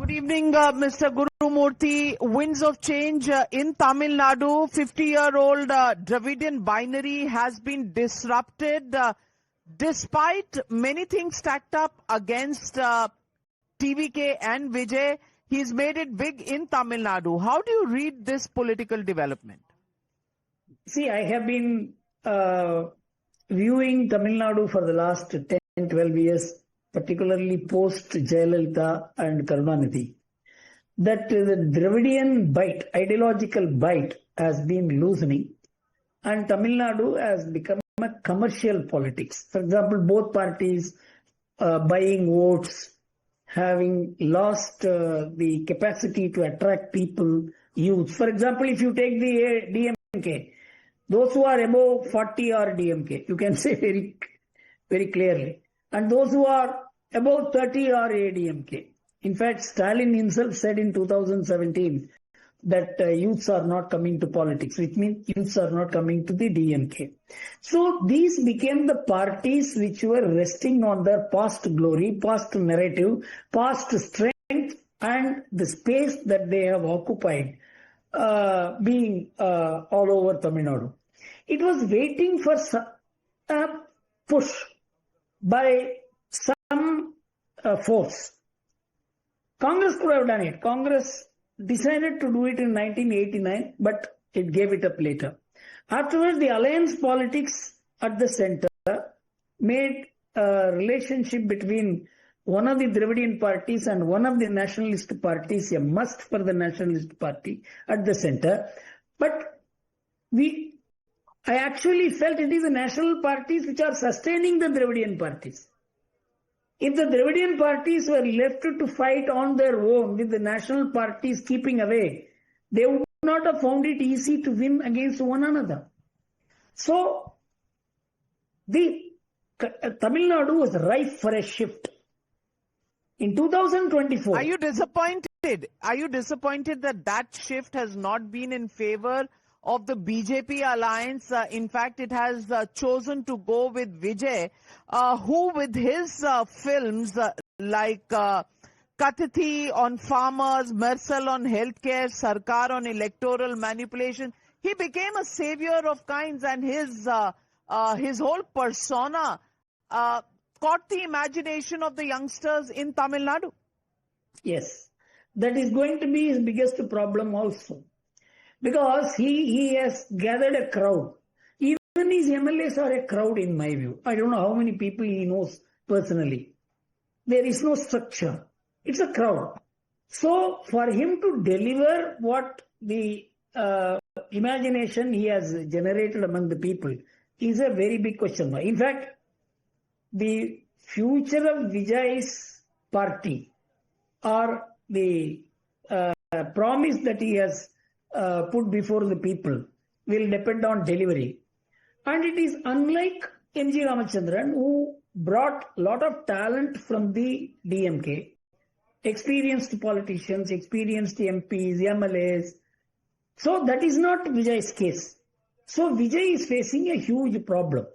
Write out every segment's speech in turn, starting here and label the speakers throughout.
Speaker 1: Good evening, Mr. Gurumurthy. Winds of change in Tamil Nadu. 50-year-old Dravidian binary has been disrupted despite many things stacked up against TVK and Vijay. He's made it big in Tamil Nadu. How do you read this political development?
Speaker 2: See, I have been viewing Tamil Nadu for the last 10, 12 years, particularly post Jayalalitha and Karunanidhi. That the Dravidian bite, ideological bite, has been loosening, and Tamil Nadu has become a commercial politics. For example, both parties buying votes, having lost the capacity to attract people, youth. For example, if you take the DMK, those who are above 40 are DMK. You can say very, very clearly. And those who are above 30 are ADMK. In fact, Stalin himself said in 2017 that youths are not coming to politics, which means youths are not coming to the DMK. So these became the parties which were resting on their past glory, past narrative, past strength, and the space that they have occupied, being all over Tamil Nadu. It was waiting for a push by some force. Congress could have done it. Congress decided to do it in 1989, but it gave it up later. Afterwards, the alliance politics at the center made a relationship between one of the Dravidian parties and one of the nationalist parties a must for the nationalist party at the center. But I actually felt it is the national parties which are sustaining the Dravidian parties. If the Dravidian parties were left to fight on their own with the national parties keeping away, they would not have found it easy to win against one another. So, the Tamil Nadu was ripe for a shift. In 2024...
Speaker 1: Are you disappointed? Are you disappointed that shift has not been in favor of the BJP alliance? In fact, it has chosen to go with Vijay, who with his films like Katithi on farmers, Mersal on healthcare, Sarkar on electoral manipulation, he became a savior of kinds, and his whole persona caught the imagination of the youngsters in Tamil Nadu.
Speaker 2: Yes, that is going to be his biggest problem also. Because he has gathered a crowd. Even his MLAs are a crowd in my view. I don't know how many people he knows personally. There is no structure. It's a crowd. So for him to deliver what the imagination he has generated among the people is a very big question mark. In fact, the future of Vijay's party or the promise that he has put before the people will depend on delivery. And it is unlike M.G. Ramachandran, who brought a lot of talent from the DMK, experienced politicians, experienced MPs, MLAs. So that is not Vijay's case. So Vijay is facing a huge problem.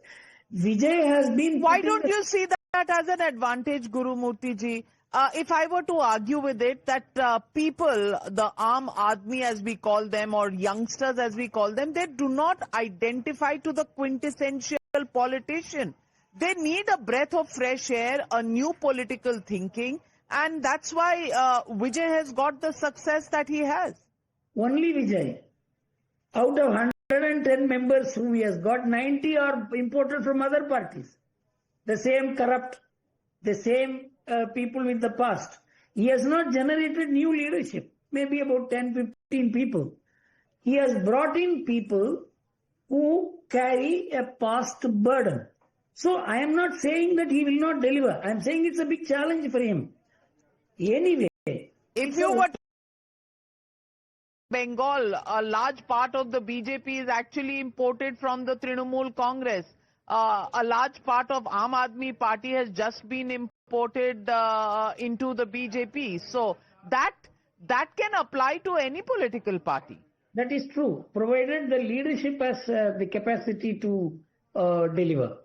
Speaker 2: Vijay has been...
Speaker 1: Why don't you see that as an advantage, Gurumurthy ji? If I were to argue with it, that people, the Aam Aadmi as we call them, or youngsters as we call them, they do not identify to the quintessential politician. They need a breath of fresh air, a new political thinking, and that's why Vijay has got the success that he has.
Speaker 2: Only Vijay. Out of 110 members who he has got, 90 are imported from other parties. The same corrupt, the same people with the past. He has not generated new leadership, maybe about 10, 15 people. He has brought in people who carry a past burden. So I am not saying that he will not deliver. I am saying it's a big challenge for him. Anyway,
Speaker 1: if you were to Bengal, a large part of the BJP is actually imported from the Trinamool Congress. A large part of Aam Aadmi Party has just been imported into the BJP. So that can apply to any political party.
Speaker 2: That is true, provided the leadership has the capacity to deliver.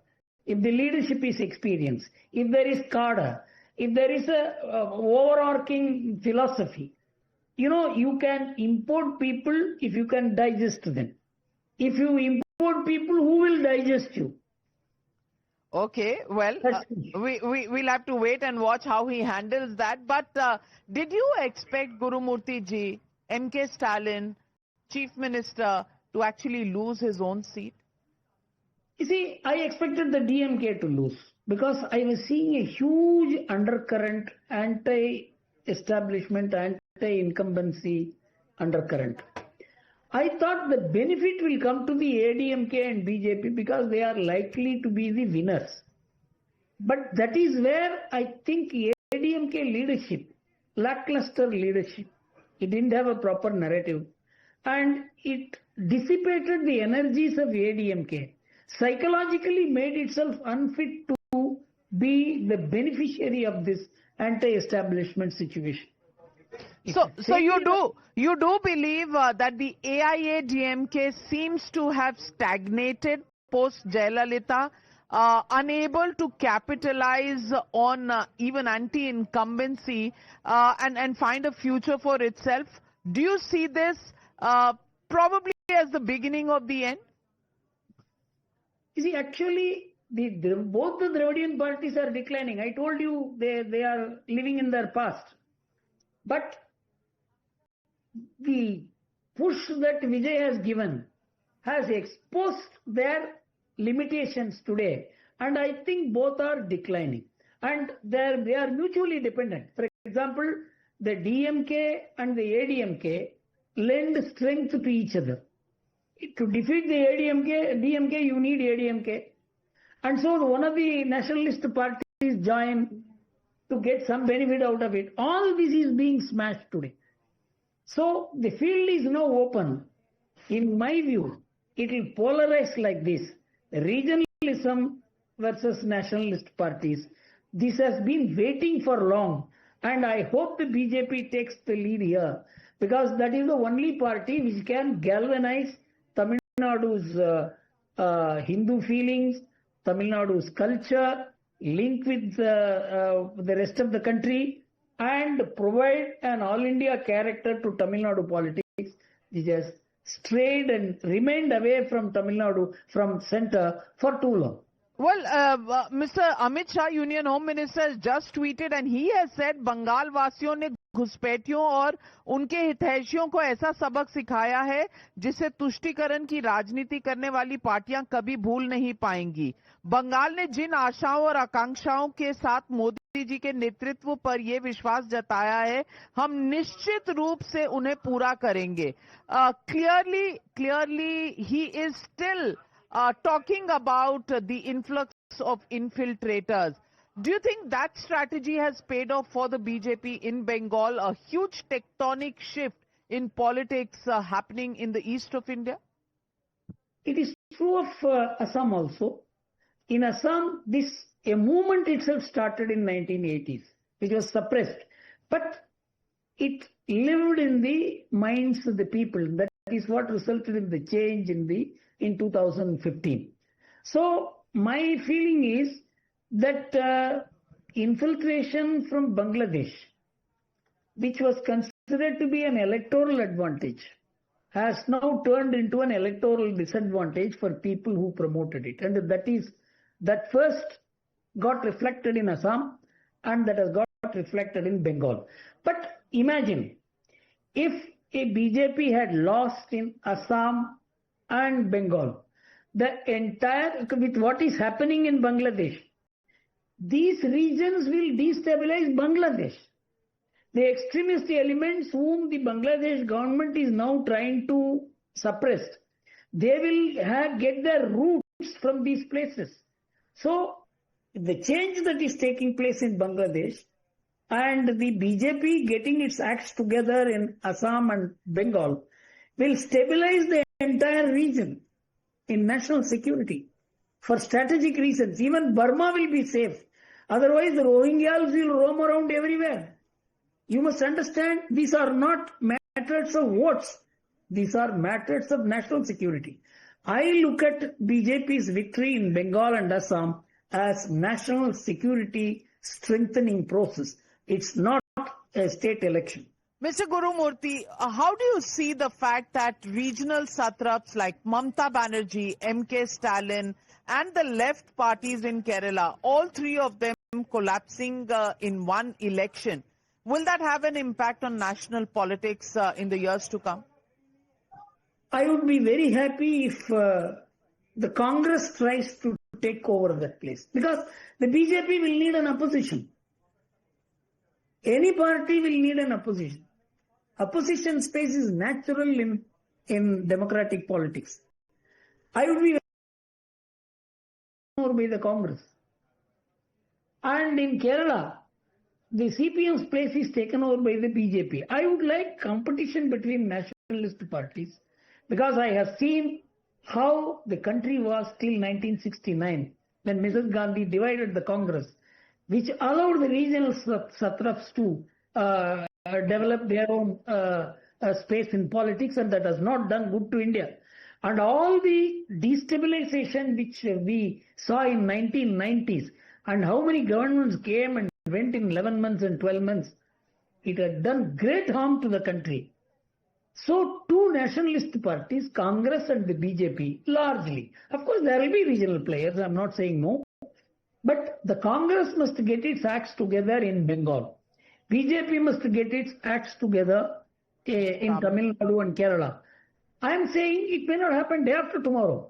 Speaker 2: If the leadership is experienced, if there is cadre, if there is a overarching philosophy, you can import people if you can digest them. If you import people, who will digest you?
Speaker 1: Okay, well, we'll have to wait and watch how he handles that. But did you expect Gurumurthy ji, M.K. Stalin, Chief Minister, to actually lose his own seat?
Speaker 2: You see, I expected the DMK to lose because I was seeing a huge undercurrent, anti-establishment, anti-incumbency undercurrent. I thought the benefit will come to the ADMK and BJP because they are likely to be the winners. But that is where I think ADMK leadership, lackluster leadership, it didn't have a proper narrative and it dissipated the energies of ADMK, psychologically made itself unfit to be the beneficiary of this anti-establishment situation.
Speaker 1: So you do believe that the AIADMK seems to have stagnated post Jayalalitha, unable to capitalize on even anti-incumbency and find a future for itself. Do you see this probably as the beginning of the end?
Speaker 2: You see, actually, both the Dravidian parties are declining. I told you they are living in their past. But the push that Vijay has given has exposed their limitations today. And I think both are declining. And they are mutually dependent. For example, the DMK and the ADMK lend strength to each other. To defeat the DMK, you need ADMK. And so one of the nationalist parties join to get some benefit out of it. All this is being smashed today. So the field is now open. In my view, it will polarize like this. Regionalism versus nationalist parties. This has been waiting for long. And I hope the BJP takes the lead here. Because that is the only party which can galvanize Tamil Nadu's Hindu feelings, Tamil Nadu's culture, link with the rest of the country and provide an all-India character to Tamil Nadu politics, which has strayed and remained away from Tamil Nadu, from center for too long.
Speaker 1: Well, Mr. Amit Shah, Union Home Minister, has just tweeted and he has said Bengal वासियों ने घुसपैठियों और उनके हितैषियों को ऐसा सबक सिखाया है जिसे तुष्टीकरण की राजनीति करने वाली पार्टियां कभी भूल नहीं पाएंगी। बंगाल ने जिन आशाओं और आकांक्षाओं के साथ मोदी जी के नेतृत्व पर यह विश्वास जताया है, हम निश्चित रूप से उन्हें पूरा करेंगे। Clearly, he is still talking about the influx of infiltrators. Do you think that strategy has paid off for the BJP in Bengal, a huge tectonic shift in politics happening in the east of India?
Speaker 2: It is true of Assam also. In Assam, a movement itself started in 1980s, which was suppressed. But it lived in the minds of the people. That is what resulted in the change in 2015. So my feeling is that infiltration from Bangladesh, which was considered to be an electoral advantage, has now turned into an electoral disadvantage for people who promoted it. And that first got reflected in Assam and that has got reflected in Bengal. But imagine if a BJP had lost in Assam and Bengal, with what is happening in Bangladesh, these regions will destabilize Bangladesh. The extremist elements whom the Bangladesh government is now trying to suppress, they will get their roots from these places. So the change that is taking place in Bangladesh and the BJP getting its acts together in Assam and Bengal will stabilize the entire region in national security for strategic reasons. Even Burma will be safe. Otherwise, the Rohingyas will roam around everywhere. You must understand, these are not matters of votes. These are matters of national security. I look at BJP's victory in Bengal and Assam as national security strengthening process. It's not a state election.
Speaker 1: Mr. Gurumurthy, how do you see the fact that regional satraps like Mamta Banerjee, M.K. Stalin, and the left parties in Kerala, all three of them collapsing in one election? Will that have an impact on national politics in the years to come?
Speaker 2: I would be very happy if the Congress tries to take over that place, because the BJP will need an opposition. Any party will need an opposition. Opposition space is natural in democratic politics. I would be over by the Congress. And in Kerala, the CPM's place is taken over by the BJP. I would like competition between nationalist parties, because I have seen how the country was till 1969, when Mrs. Gandhi divided the Congress, which allowed the regional satraps to develop their own space in politics, and that has not done good to India. And all the destabilization which we saw in 1990s, and how many governments came and went in 11 months and 12 months, it had done great harm to the country. So two nationalist parties, Congress and the BJP, largely. Of course, there will be regional players, I'm not saying no. But the Congress must get its acts together in Bengal. BJP must get its acts together in Tamil Nadu and Kerala. I am saying it may not happen day after tomorrow,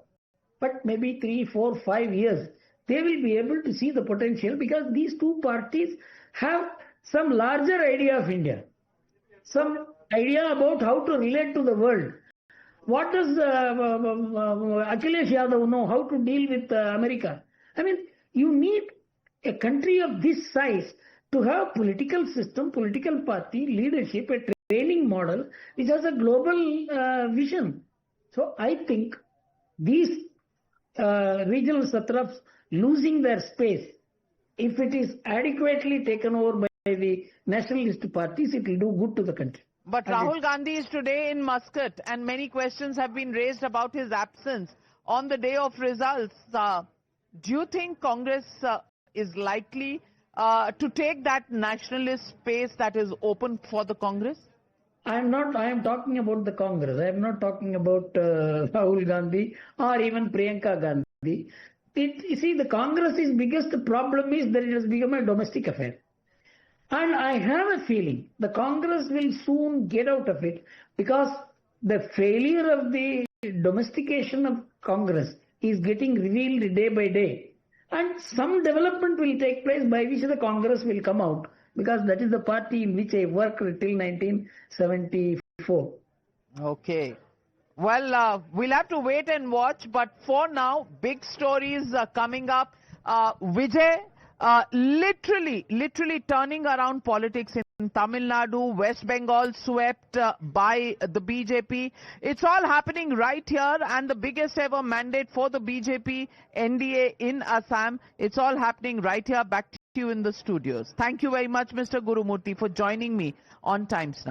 Speaker 2: but maybe 3, 4, 5 years, they will be able to see the potential, because these two parties have some larger idea of India, some idea about how to relate to the world. What does Akhilesh Yadav know? How to deal with America? I mean, you need a country of this size to have political system, political party, leadership, a training model which has a global vision. So I think these regional satraps losing their space, if it is adequately taken over by the nationalist parties, it will do good to the country.
Speaker 1: But Rahul Gandhi is today in Muscat, and many questions have been raised about his absence on the day of results. Do you think Congress is likely to take that nationalist space that is open for the Congress?
Speaker 2: I am talking about the Congress. I am not talking about Rahul Gandhi or even Priyanka Gandhi. You see, the Congress's biggest problem is that it has become a domestic affair. And I have a feeling the Congress will soon get out of it, because the failure of the domestication of Congress is getting revealed day by day. And some development will take place by which the Congress will come out, because that is the party in which I worked till 1974.
Speaker 1: Okay. Well, we'll have to wait and watch. But for now, big stories coming up. Vijay, literally turning around politics in Tamil Nadu, West Bengal swept by the BJP. It's all happening right here, and the biggest ever mandate for the BJP NDA in Assam. It's all happening right here. Back to you in the studios. Thank you very much, Mr. Gurumurthy, for joining me on Times Now.